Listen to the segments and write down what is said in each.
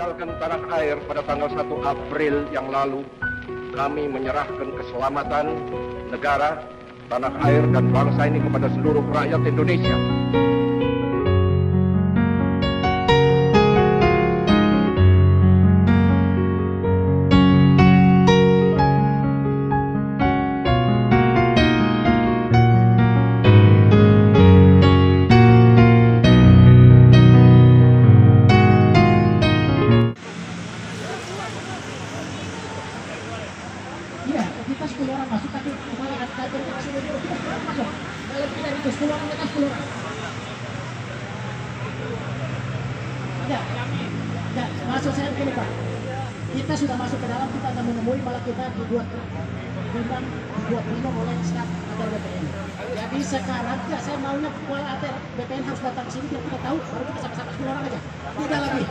meninggalkan tanah air pada tanggal 1 April yang lalu, kami menyerahkan keselamatan negara, tanah air, dan bangsa ini kepada seluruh rakyat Indonesia. Iya, kita 10 orang masuk, tapi kepala kantor kita sudah kita 10 orang masuk. Dalam kita itu 10 orang, kita 10 orang. Ya, masuk saya begini Pak. Kita sudah masuk ke dalam, kita akan menemui malah kita dibuat minum oleh staf ATR BPN. Jadi sekarang ya saya maunya kepala ATR BPN harus datang ke sini biar kita tahu, baru kita sama-sama 10 orang aja. Tidak lagi.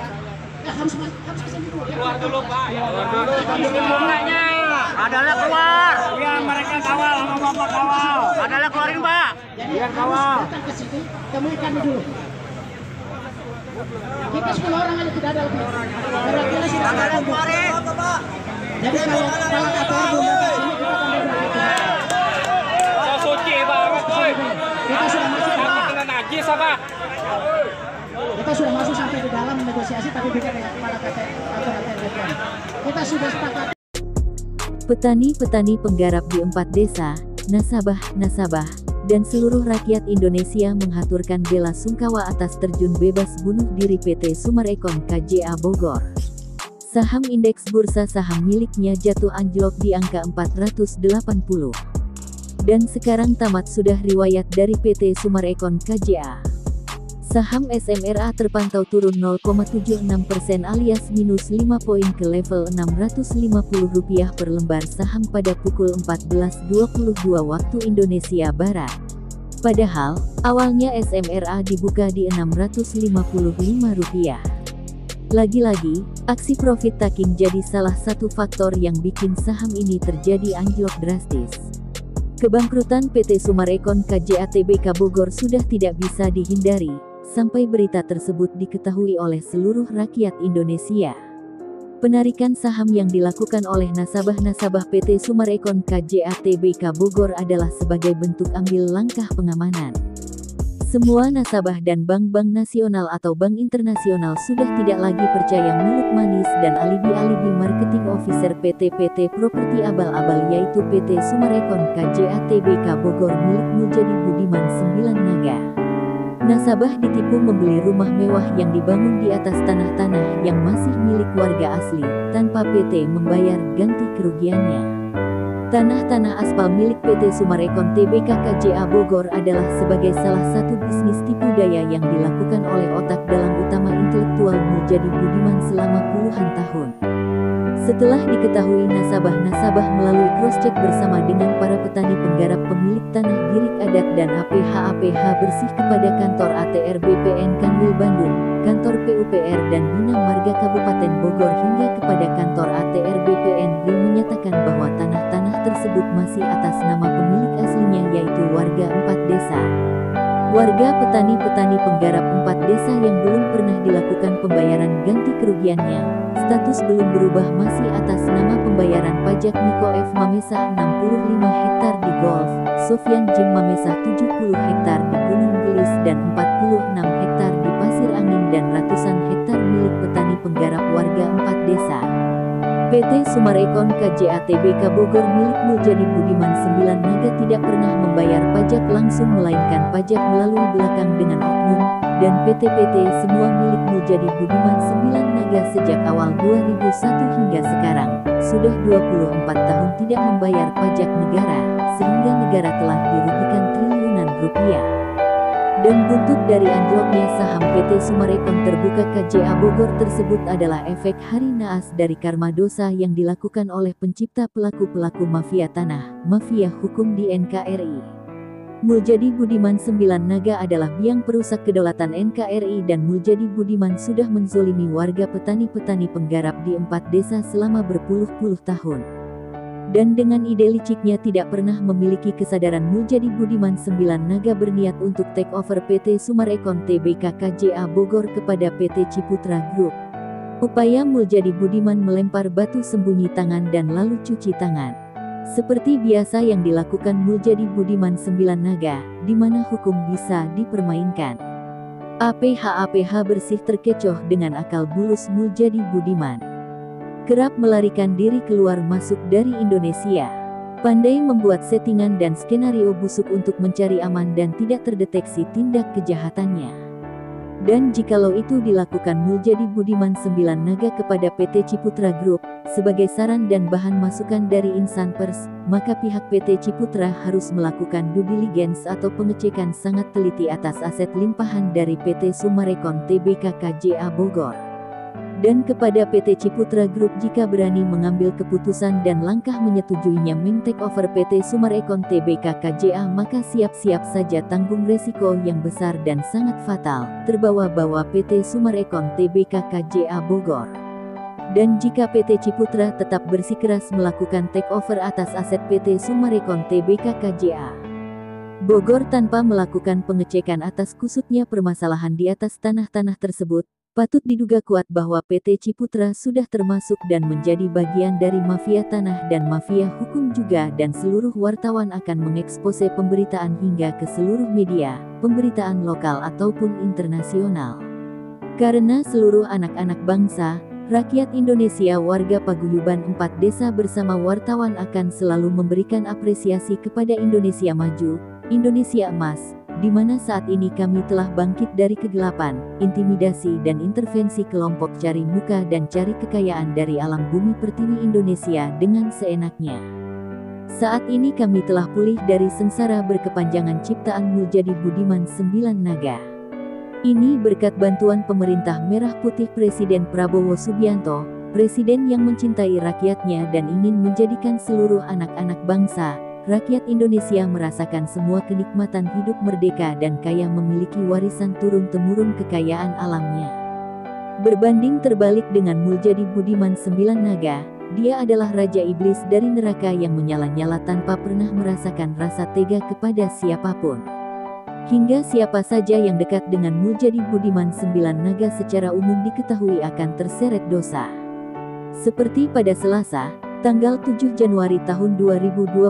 Ya harus kesini dulu. Keluar dulu Pak. Keluar dulu. Bunganya adalah keluar. Iya mereka kawal sama bapak kawal. Adalah keluarin Pak. Jadi Biar harus kawal. datang ke sini, temui kami dulu. Kita 10 orang aja tidak ada lebih. Perwakilan sudah ada Keluarin. Jadi kalau ATR belum datang ke sini kita akan berdua. So suci banget boy. Kita sudah masuk. Takut kena najis apa? Kita sudah masuk sampai di dalam negosiasi tapi bukan dengan kepala ATR BPN. Kita sudah sepakat. Petani-petani penggarap di 4 desa, nasabah, dan seluruh rakyat Indonesia menghaturkan bela sungkawa atas terjun bebas bunuh diri PT Sumarekon KJA Bogor. Saham indeks bursa saham miliknya jatuh anjlok di angka 480. Dan sekarang tamat sudah riwayat dari PT Sumarekon KJA. Saham SMRA terpantau turun 0,76% alias minus 5 poin ke level Rp650 per lembar saham pada pukul 14.22 waktu Indonesia Barat. Padahal, awalnya SMRA dibuka di Rp655. Lagi-lagi, aksi profit taking jadi salah satu faktor yang bikin saham ini terjadi anjlok drastis. Kebangkrutan PT Sumarekon KJA Tbk Bogor sudah tidak bisa dihindari, sampai berita tersebut diketahui oleh seluruh rakyat Indonesia. Penarikan saham yang dilakukan oleh nasabah-nasabah PT Sumarekon KJA Tbk Bogor adalah sebagai bentuk ambil langkah pengamanan. Semua nasabah dan bank-bank nasional atau bank internasional sudah tidak lagi percaya mulut manis dan alibi-alibi marketing officer PT properti abal-abal yaitu PT Sumarekon KJA Tbk Bogor milik Muljadi Budiman 9 Naga. Nasabah ditipu membeli rumah mewah yang dibangun di atas tanah-tanah yang masih milik warga asli, tanpa PT membayar ganti kerugiannya. Tanah-tanah aspal milik PT Sumarekon Tbk KJA Bogor adalah sebagai salah satu bisnis tipu daya yang dilakukan oleh otak dalam utama intelektual Muljadi Budiman selama puluhan tahun. Setelah diketahui nasabah-nasabah melalui cross-check bersama dengan para petani penggarap pemilik tanah Girik Adat dan APH bersih kepada kantor ATR BPN Kanwil Bandung, kantor PUPR dan Bina Marga Kabupaten Bogor hingga kepada kantor ATR BPN menyatakan bahwa tanah-tanah tersebut masih atas nama pemilik aslinya yaitu warga 4 desa. Warga petani-petani penggarap 4 desa yang belum pernah dilakukan pembayaran ganti kerugiannya, status belum berubah masih atas nama pembayaran pajak Niko F. Mamesa 65 hektar di Golf, Sofyan Jim Mamesa 70 hektar di Gunung Gelis dan 46 hektar di Pasir Angin dan ratusan hektar milik petani penggarap warga 4 desa. PT Sumarekon KJA Tbk Bogor milik Muljadi Budiman 9 Naga tidak pernah membayar pajak langsung melainkan pajak melalui belakang dengan oknum, dan PT semua milik Muljadi Budiman 9 Naga sejak awal 2001 hingga sekarang, sudah 24 tahun tidak membayar pajak negara, sehingga negara telah dirugikan triliunan rupiah. Dan buntut dari anjloknya saham PT Sumarekon terbuka KJA Bogor tersebut adalah efek hari naas dari karma dosa yang dilakukan oleh pencipta pelaku-pelaku mafia tanah, mafia hukum di NKRI. Muljadi Budiman 9 Naga adalah biang perusak kedaulatan NKRI dan Muljadi Budiman sudah menzolimi warga petani-petani penggarap di 4 desa selama berpuluh-puluh tahun. Dan dengan ide liciknya tidak pernah memiliki kesadaran Muljadi Budiman 9 Naga berniat untuk take over PT Sumarekon Tbk KJA Bogor kepada PT Ciputra Group. Upaya Muljadi Budiman melempar batu sembunyi tangan dan lalu cuci tangan. Seperti biasa yang dilakukan Muljadi Budiman 9 Naga, di mana hukum bisa dipermainkan. APH bersih terkecoh dengan akal bulus Muljadi Budiman. Kerap melarikan diri keluar masuk dari Indonesia. Pandai membuat settingan dan skenario busuk untuk mencari aman dan tidak terdeteksi tindak kejahatannya. Dan jikalau itu dilakukan Muljadi Budiman 9 Naga kepada PT Ciputra Group, sebagai saran dan bahan masukan dari insan pers, maka pihak PT Ciputra harus melakukan due diligence atau pengecekan sangat teliti atas aset limpahan dari PT Sumarekon Tbk KJA Bogor. Dan kepada PT Ciputra Group jika berani mengambil keputusan dan langkah menyetujuinya meng-takeover PT Sumarekon Tbk KJA maka siap-siap saja tanggung resiko yang besar dan sangat fatal, terbawa-bawa PT Sumarekon Tbk KJA Bogor. Dan jika PT Ciputra tetap bersikeras melakukan takeover atas aset PT Sumarekon Tbk KJA Bogor tanpa melakukan pengecekan atas kusutnya permasalahan di atas tanah-tanah tersebut, patut diduga kuat bahwa PT Ciputra sudah termasuk dan menjadi bagian dari mafia tanah dan mafia hukum juga dan seluruh wartawan akan mengekspose pemberitaan hingga ke seluruh media, pemberitaan lokal ataupun internasional. Karena seluruh anak-anak bangsa, rakyat Indonesia warga paguyuban 4 desa bersama wartawan akan selalu memberikan apresiasi kepada Indonesia Maju, Indonesia Emas, di mana saat ini kami telah bangkit dari kegelapan, intimidasi dan intervensi kelompok cari muka dan cari kekayaan dari alam bumi pertiwi Indonesia dengan seenaknya. Saat ini kami telah pulih dari sengsara berkepanjangan ciptaan Muljadi Budiman 9 Naga. Ini berkat bantuan pemerintah merah putih Presiden Prabowo Subianto, presiden yang mencintai rakyatnya dan ingin menjadikan seluruh anak-anak bangsa, rakyat Indonesia merasakan semua kenikmatan hidup merdeka dan kaya memiliki warisan turun-temurun kekayaan alamnya. Berbanding terbalik dengan Muljadi Budiman 9 Naga, dia adalah Raja Iblis dari neraka yang menyala-nyala tanpa pernah merasakan rasa tega kepada siapapun. Hingga siapa saja yang dekat dengan Muljadi Budiman 9 Naga secara umum diketahui akan terseret dosa. Seperti pada Selasa, tanggal 7 Januari tahun 2025,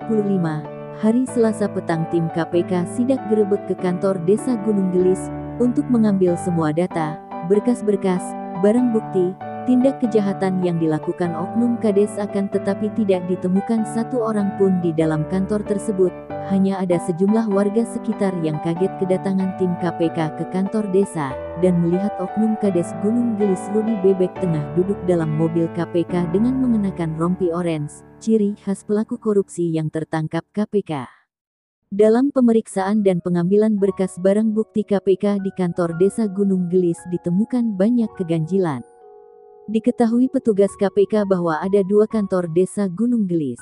hari Selasa petang tim KPK sidak gerebek ke kantor Desa Gunung Gelis, untuk mengambil semua data, berkas-berkas, barang bukti, tindak kejahatan yang dilakukan oknum Kades akan tetapi tidak ditemukan satu orang pun di dalam kantor tersebut, hanya ada sejumlah warga sekitar yang kaget kedatangan tim KPK ke kantor desa, dan melihat oknum Kades Gunung Gelis Rudi Bebek tengah duduk dalam mobil KPK dengan mengenakan rompi orange, ciri khas pelaku korupsi yang tertangkap KPK. Dalam pemeriksaan dan pengambilan berkas barang bukti KPK di kantor desa Gunung Gelis ditemukan banyak keganjilan. Diketahui petugas KPK bahwa ada 2 kantor desa Gunung Gelis.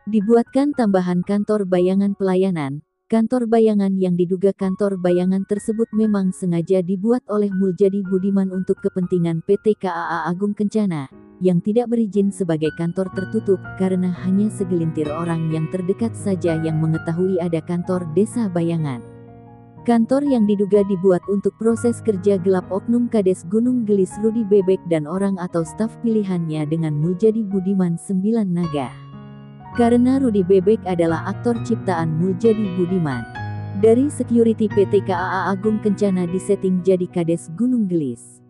Dibuatkan tambahan kantor bayangan pelayanan. Kantor bayangan yang diduga kantor bayangan tersebut memang sengaja dibuat oleh Muljadi Budiman untuk kepentingan PT KAA Agung Kencana, yang tidak berizin sebagai kantor tertutup karena hanya segelintir orang yang terdekat saja yang mengetahui ada kantor desa bayangan. Kantor yang diduga dibuat untuk proses kerja gelap oknum Kades Gunung Gelis Rudi Bebek dan orang atau staf pilihannya dengan Muljadi Budiman 9 Naga. Karena Rudi Bebek adalah aktor ciptaan Muljadi Budiman. Dari security PT KAA Agung Kencana disetting jadi Kades Gunung Gelis.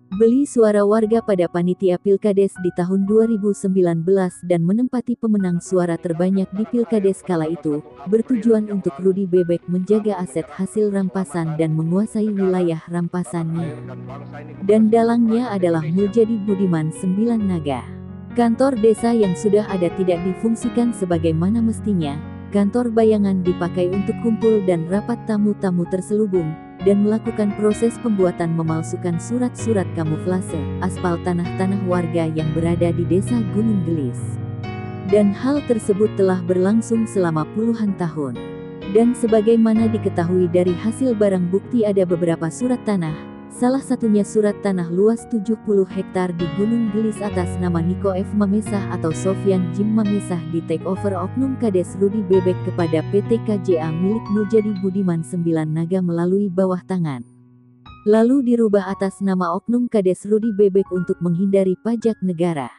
Beli suara warga pada panitia Pilkades di tahun 2019 dan menempati pemenang suara terbanyak di Pilkades kala itu, bertujuan untuk Rudi Bebek menjaga aset hasil rampasan dan menguasai wilayah rampasannya. Dan dalangnya adalah Muljadi Budiman 9 Naga. Kantor desa yang sudah ada tidak difungsikan sebagaimana mestinya, kantor bayangan dipakai untuk kumpul dan rapat tamu-tamu terselubung, dan melakukan proses pembuatan memalsukan surat-surat kamuflase, aspal tanah-tanah warga yang berada di desa Gunung Gelis. Dan hal tersebut telah berlangsung selama puluhan tahun. Dan sebagaimana diketahui dari hasil barang bukti ada beberapa surat tanah, salah satunya surat tanah luas 70 hektar di Gunung Gelis atas nama Niko F. Mamesah atau Sofyan Jim Mamesah di takeover oknum Kades Rudi Bebek kepada PT KJA milik Muljadi Budiman 9 Naga melalui bawah tangan. lalu dirubah atas nama Oknum Kades Rudi Bebek untuk menghindari pajak negara.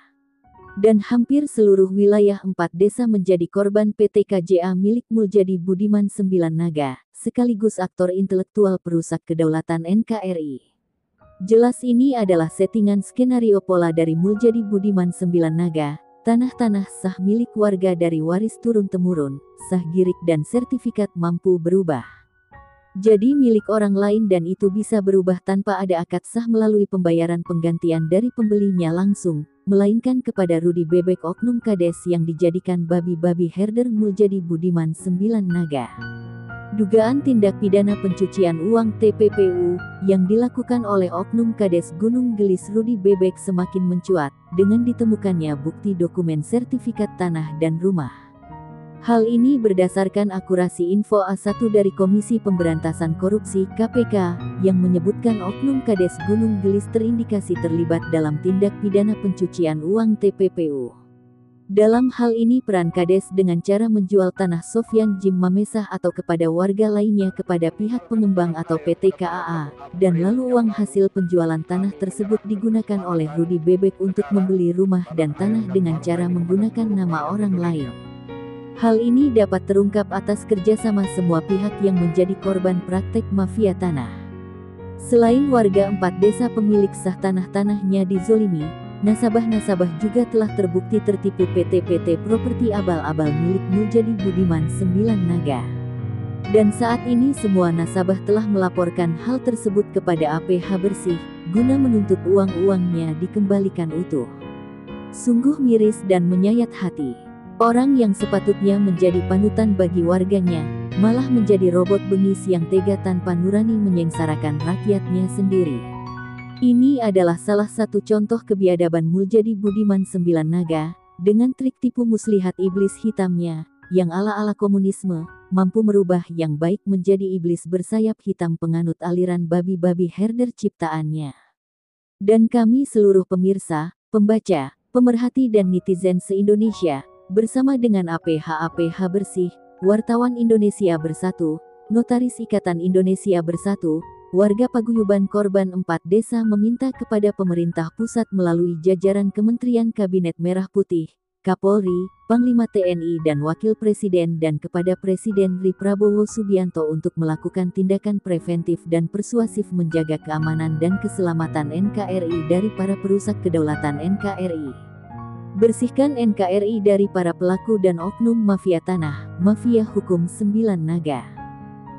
Dan hampir seluruh wilayah 4 desa menjadi korban PT KJA milik Muljadi Budiman 9 Naga, sekaligus aktor intelektual perusak kedaulatan NKRI. Jelas ini adalah settingan skenario pola dari Muljadi Budiman 9 Naga, tanah-tanah sah milik warga dari waris turun-temurun, sah girik dan sertifikat mampu berubah jadi milik orang lain dan itu bisa berubah tanpa ada akad sah melalui pembayaran penggantian dari pembelinya langsung, melainkan kepada Rudi Bebek Oknum Kades yang dijadikan babi-babi herder Muljadi Budiman 9 Naga. Dugaan tindak pidana pencucian uang TPPU yang dilakukan oleh Oknum Kades Gunung Gelis Rudi Bebek semakin mencuat dengan ditemukannya bukti dokumen sertifikat tanah dan rumah. Hal ini berdasarkan akurasi info A1 dari Komisi Pemberantasan Korupsi (KPK) yang menyebutkan Oknum Kades Gunung Gelis terindikasi terlibat dalam tindak pidana pencucian uang TPPU. Dalam hal ini peran Kades dengan cara menjual tanah Sofyan Jim Mamesah atau kepada warga lainnya kepada pihak pengembang atau PT KAA, dan lalu uang hasil penjualan tanah tersebut digunakan oleh Rudi Bebek untuk membeli rumah dan tanah dengan cara menggunakan nama orang lain. Hal ini dapat terungkap atas kerjasama semua pihak yang menjadi korban praktek mafia tanah. Selain warga 4 desa pemilik sah tanah-tanahnya dizolimi, nasabah-nasabah juga telah terbukti tertipu PT-PT properti abal-abal milik Muljadi Budiman 9 Naga. Dan saat ini semua nasabah telah melaporkan hal tersebut kepada APH Bersih, guna menuntut uang-uangnya dikembalikan utuh. Sungguh miris dan menyayat hati. Orang yang sepatutnya menjadi panutan bagi warganya, malah menjadi robot bengis yang tega tanpa nurani menyengsarakan rakyatnya sendiri. Ini adalah salah satu contoh kebiadaban Muljadi Budiman 9 Naga, dengan trik tipu muslihat iblis hitamnya, yang ala-ala komunisme, mampu merubah yang baik menjadi iblis bersayap hitam penganut aliran babi-babi herder ciptaannya. Dan kami seluruh pemirsa, pembaca, pemerhati dan netizen se-Indonesia, bersama dengan APH Bersih, Wartawan Indonesia Bersatu, Notaris Ikatan Indonesia Bersatu, warga paguyuban korban 4 desa meminta kepada pemerintah pusat melalui jajaran Kementerian Kabinet Merah Putih, Kapolri, Panglima TNI dan Wakil Presiden dan kepada Presiden Ri Prabowo Subianto untuk melakukan tindakan preventif dan persuasif menjaga keamanan dan keselamatan NKRI dari para perusak kedaulatan NKRI. Bersihkan NKRI dari para pelaku dan oknum mafia tanah, mafia hukum 9 Naga.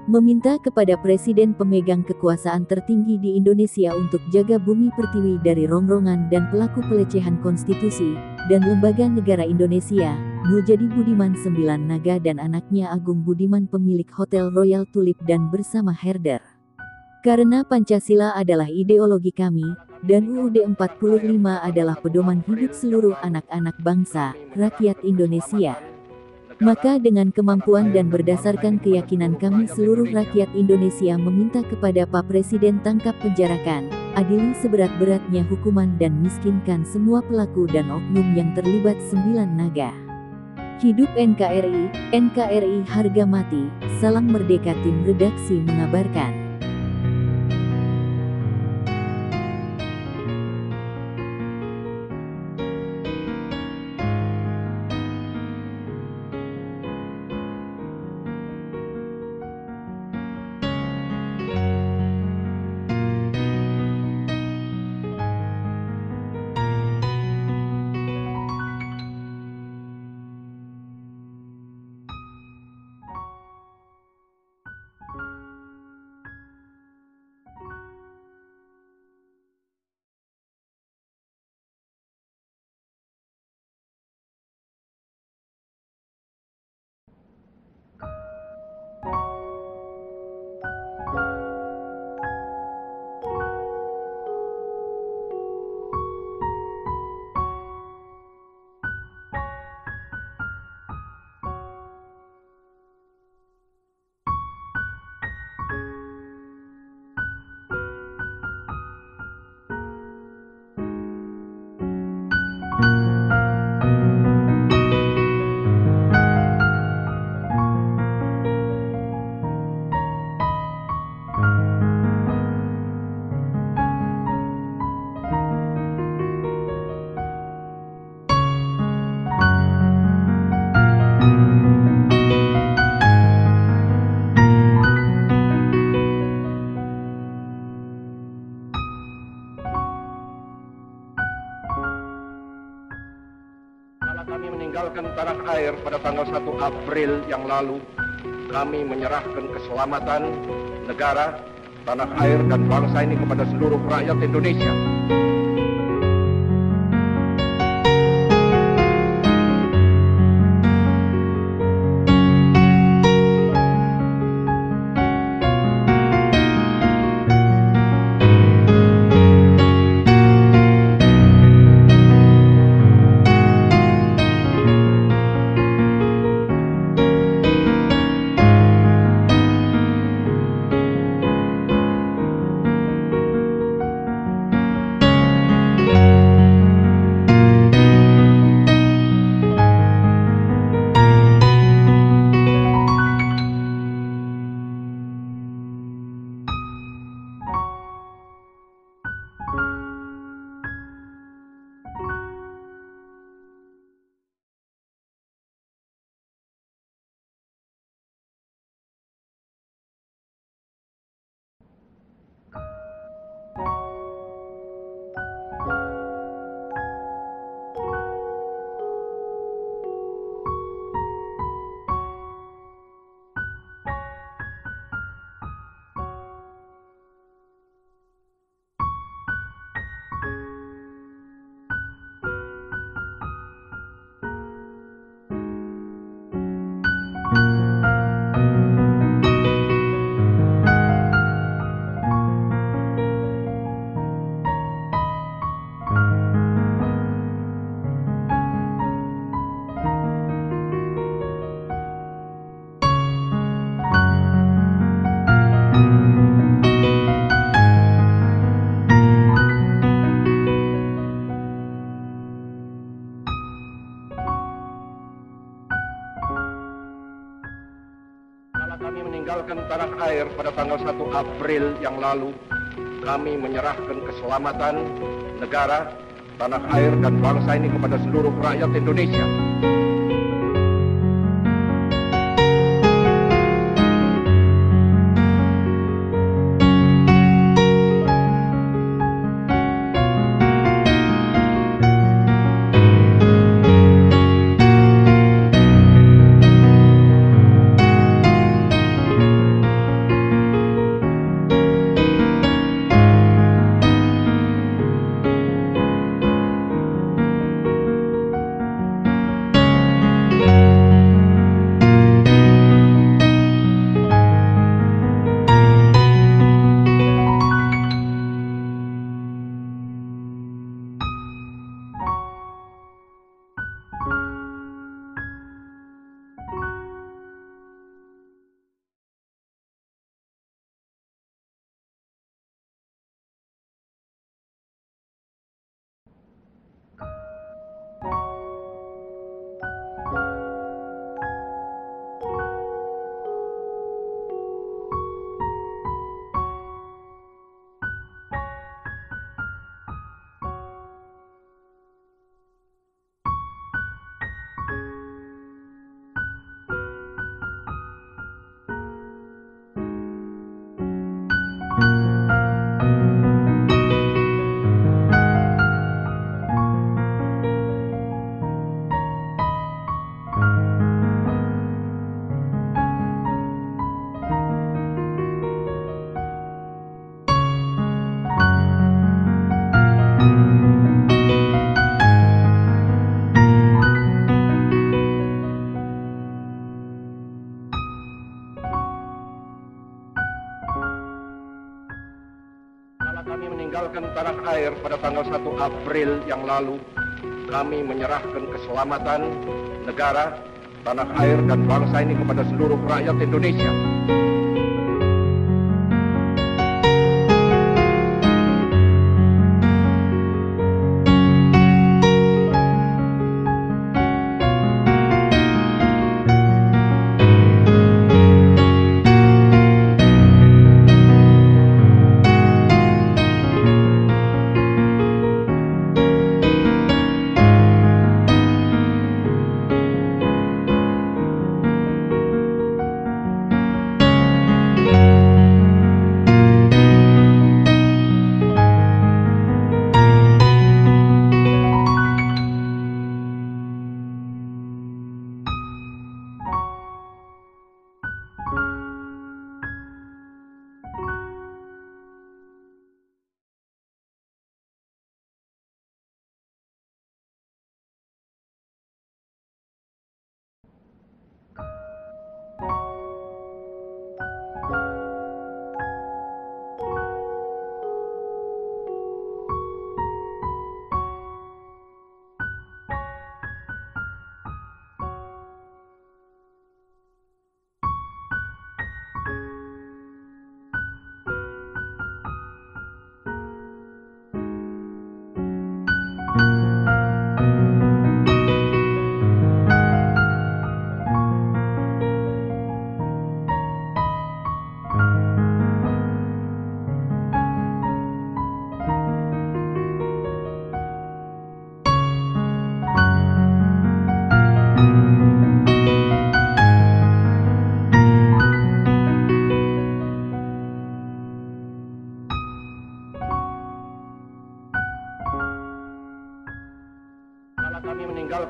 Meminta kepada Presiden pemegang kekuasaan tertinggi di Indonesia untuk jaga bumi pertiwi dari rongrongan dan pelaku pelecehan konstitusi, dan lembaga negara Indonesia, Muljadi Budiman 9 Naga dan anaknya Agung Budiman pemilik Hotel Royal Tulip dan bersama herder. Karena Pancasila adalah ideologi kami, dan UUD 45 adalah pedoman hidup seluruh anak-anak bangsa, rakyat Indonesia. Maka dengan kemampuan dan berdasarkan keyakinan kami seluruh rakyat Indonesia meminta kepada Pak Presiden tangkap penjarakan, adili seberat-beratnya hukuman dan miskinkan semua pelaku dan oknum yang terlibat 9 Naga. Hidup NKRI, NKRI harga mati, salam merdeka. Tim redaksi mengabarkan. air pada tanggal 1 April yang lalu, kami menyerahkan keselamatan negara, tanah air, dan bangsa ini kepada seluruh rakyat Indonesia. Kami meninggalkan tanah air pada tanggal 1 April yang lalu, kami menyerahkan keselamatan negara, tanah air, dan bangsa ini kepada seluruh rakyat Indonesia. Kami meninggalkan tanah air pada tanggal 1 April yang lalu, kami menyerahkan keselamatan negara, tanah air, dan bangsa ini kepada seluruh rakyat Indonesia.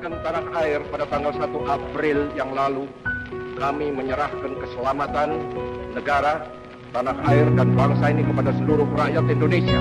meninggalkan tanah air pada tanggal 1 April yang lalu, kami menyerahkan keselamatan negara, tanah air, dan bangsa ini kepada seluruh rakyat Indonesia.